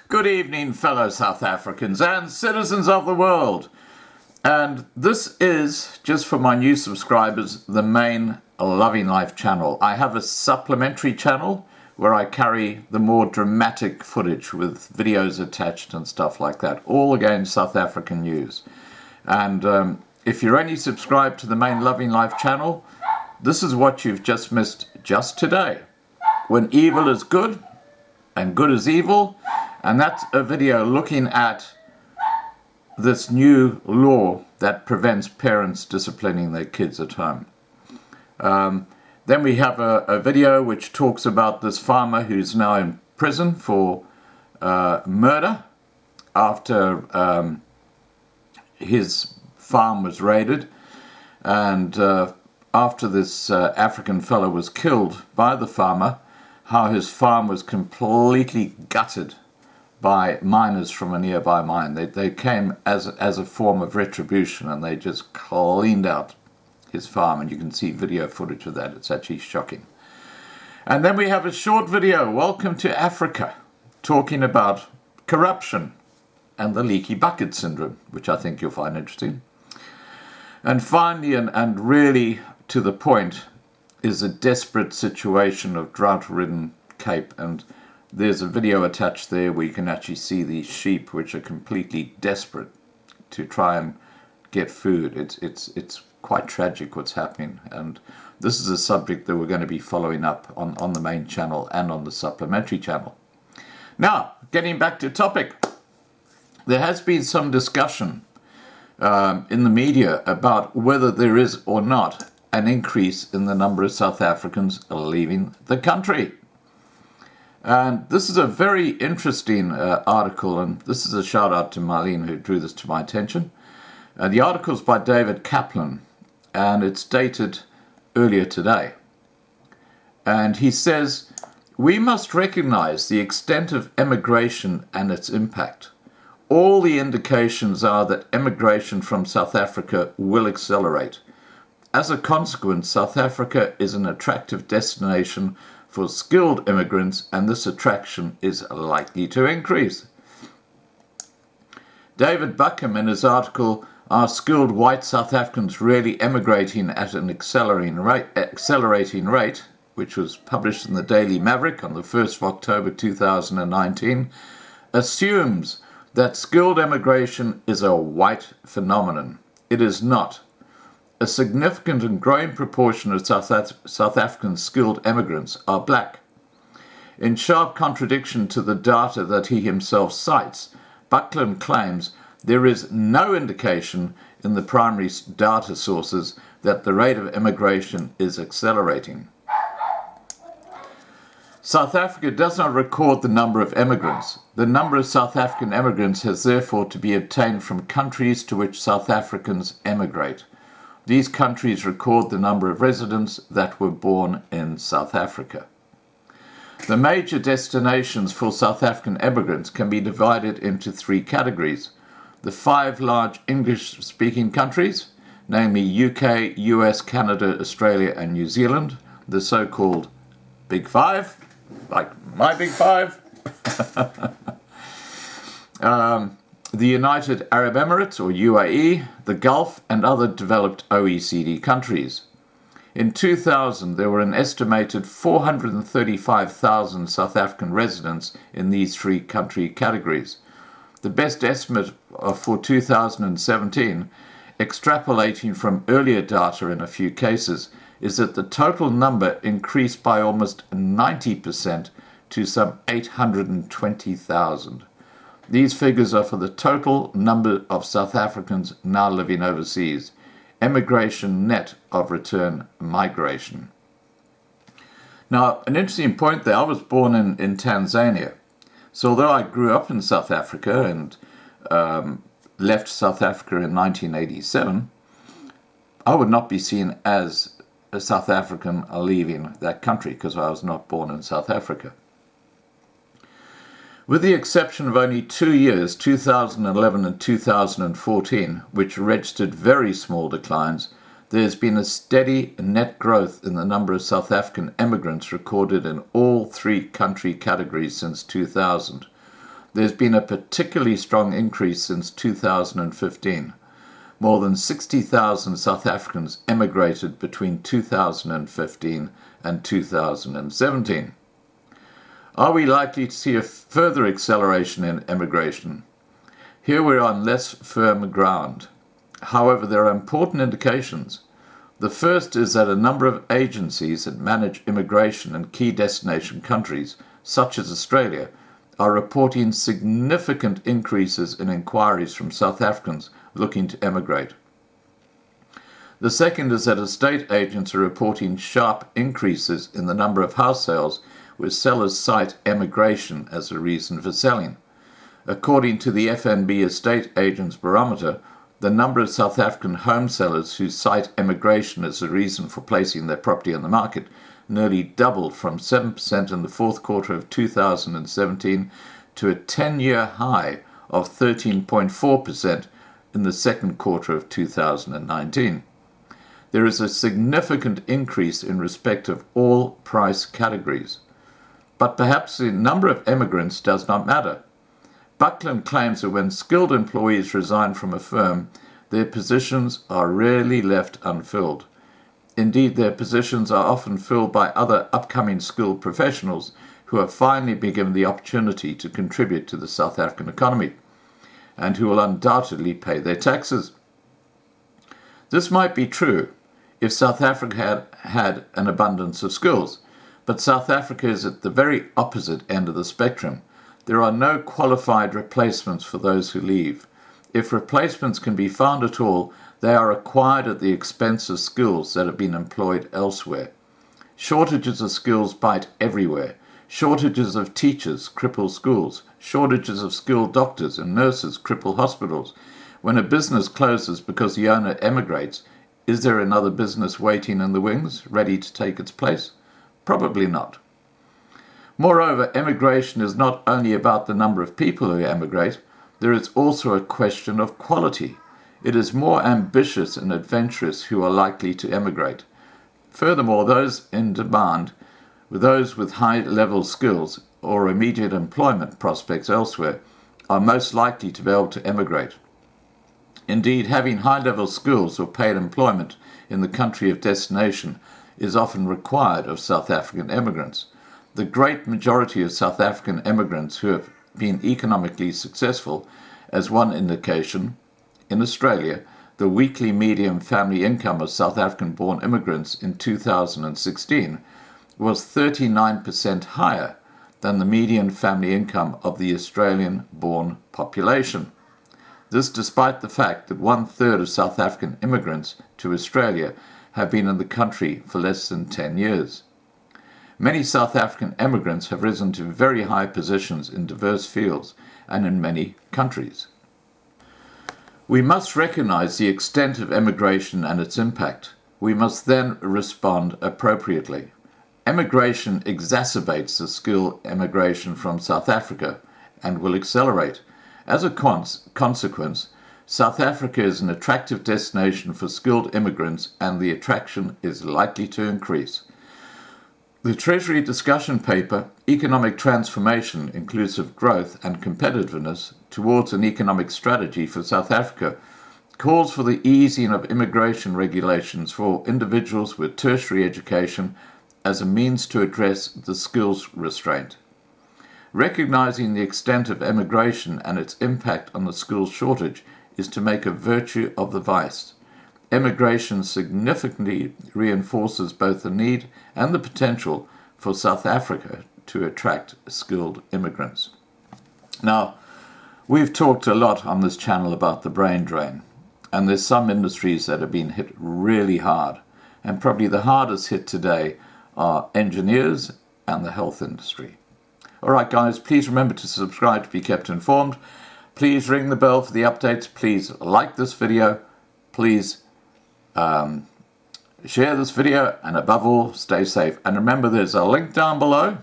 Good evening, fellow South Africans and citizens of the world. And this is, just for my new subscribers, the main Loving Life channel. I have a supplementary channel where I carry the more dramatic footage with videos attached and stuff like that, all again South African news. And if you're only subscribed to the main Loving Life channel, this is what you've just missed just today. When evil is good and good is evil. And that's a video looking at this new law that prevents parents disciplining their kids at home. Then we have a video which talks about this farmer who's now in prison for murder after his farm was raided. And after this African fellow was killed by the farmer, how his farm was completely gutted by miners from a nearby mine. They came as a form of retribution, and they just cleaned out his farm, and you can see video footage of that. It's actually shocking. And then we have a short video, Welcome to Africa, talking about corruption and the leaky bucket syndrome, which I think you'll find interesting. And finally, and really to the point, is a desperate situation of drought-ridden Cape, and there's a video attached there where you can actually see these sheep which are completely desperate to try and get food. It's quite tragic what's happening, and this is a subject that we're going to be following up on the main channel and on the supplementary channel. Now, getting back to topic, there has been some discussion in the media about whether there is or not an increase in the number of South Africans leaving the country. And this is a very interesting article, and this is a shout out to Marlene who drew this to my attention. The article is by David Kaplan, and it's dated earlier today. And he says, "We must recognize the extent of emigration and its impact. All the indications are that emigration from South Africa will accelerate. As a consequence, South Africa is an attractive destination for skilled immigrants, and this attraction is likely to increase." David Buckham, in his article, "Are Skilled White South Africans Really Emigrating at an Accelerating Rate," which was published in the Daily Maverick on the 1st of October 2019, assumes that skilled immigration is a white phenomenon. It is not. A significant and growing proportion of South African skilled immigrants are black. In sharp contradiction to the data that he himself cites, Buckland claims there is no indication in the primary data sources that the rate of immigration is accelerating. South Africa does not record the number of immigrants. The number of South African immigrants has therefore to be obtained from countries to which South Africans emigrate. These countries record the number of residents that were born in South Africa. The major destinations for South African immigrants can be divided into three categories. The 5 large English-speaking countries, namely UK, US, Canada, Australia, and New Zealand, the so-called Big Five, like my Big Five. The United Arab Emirates, or UAE, the Gulf, and other developed OECD countries. In 2000, there were an estimated 435,000 South African residents in these three country categories. The best estimate for 2017, extrapolating from earlier data in a few cases, is that the total number increased by almost 90% to some 820,000. These figures are for the total number of South Africans now living overseas. Emigration net of return migration. Now, an interesting point there, I was born in Tanzania. So although I grew up in South Africa and left South Africa in 1987, I would not be seen as a South African leaving that country because I was not born in South Africa. With the exception of only 2 years, 2011 and 2014, which registered very small declines, there has been a steady net growth in the number of South African immigrants recorded in all three country categories since 2000. there's been a particularly strong increase since 2015. More than 60,000 South Africans emigrated between 2015 and 2017. Are we likely to see a further acceleration in emigration? Here we're on less firm ground. However, there are important indications. The first is that a number of agencies that manage immigration in key destination countries, such as Australia, are reporting significant increases in inquiries from South Africans looking to emigrate. The second is that estate agents are reporting sharp increases in the number of house sales where sellers cite emigration as a reason for selling. According to the FNB Estate Agents Barometer, the number of South African home sellers who cite emigration as a reason for placing their property on the market nearly doubled from 7% in the fourth quarter of 2017 to a 10-year high of 13.4% in the second quarter of 2019. There is a significant increase in respect of all price categories. But perhaps the number of emigrants does not matter. Buckland claims that when skilled employees resign from a firm, their positions are rarely left unfilled. Indeed, their positions are often filled by other upcoming skilled professionals who have finally been given the opportunity to contribute to the South African economy, and who will undoubtedly pay their taxes. This might be true if South Africa had an abundance of skills, but South Africa is at the very opposite end of the spectrum. There are no qualified replacements for those who leave. If replacements can be found at all, they are acquired at the expense of skills that have been employed elsewhere. Shortages of skills bite everywhere. Shortages of teachers cripple schools. Shortages of skilled doctors and nurses cripple hospitals. When a business closes because the owner emigrates, is there another business waiting in the wings, ready to take its place? Probably not. Moreover, emigration is not only about the number of people who emigrate, there is also a question of quality. It is more ambitious and adventurous who are likely to emigrate. Furthermore, those in demand, those with high-level skills or immediate employment prospects elsewhere, are most likely to be able to emigrate. Indeed, having high-level skills or paid employment in the country of destination is often required of South African immigrants. The great majority of South African immigrants who have been economically successful, as one indication, in Australia, the weekly median family income of South African-born immigrants in 2016 was 39% higher than the median family income of the Australian-born population. This despite the fact that 1/3 of South African immigrants to Australia have been in the country for less than 10 years. Many South African immigrants have risen to very high positions in diverse fields and in many countries. We must recognize the extent of emigration and its impact. We must then respond appropriately. Emigration exacerbates the skill emigration from South Africa and will accelerate. As a consequence, South Africa is an attractive destination for skilled immigrants, and the attraction is likely to increase. The Treasury discussion paper, Economic Transformation, Inclusive Growth and Competitiveness Towards an Economic Strategy for South Africa, calls for the easing of immigration regulations for individuals with tertiary education as a means to address the skills restraint. Recognizing the extent of emigration and its impact on the skills shortage is to make a virtue of the vice. Emigration significantly reinforces both the need and the potential for South Africa to attract skilled immigrants. Now, we've talked a lot on this channel about the brain drain, and there's some industries that have been hit really hard, and probably the hardest hit today are engineers and the health industry. All right, guys, please remember to subscribe to be kept informed. Please ring the bell for the updates. Please like this video. Please share this video, and above all, stay safe. And remember, there's a link down below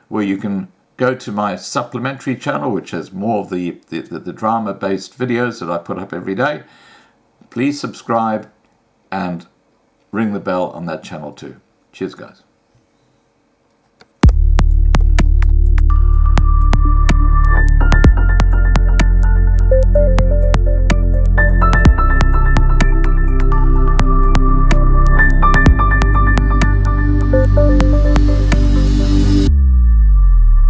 where you can go to my supplementary channel, which has more of the drama-based videos that I put up every day. Please subscribe and ring the bell on that channel too. Cheers, guys.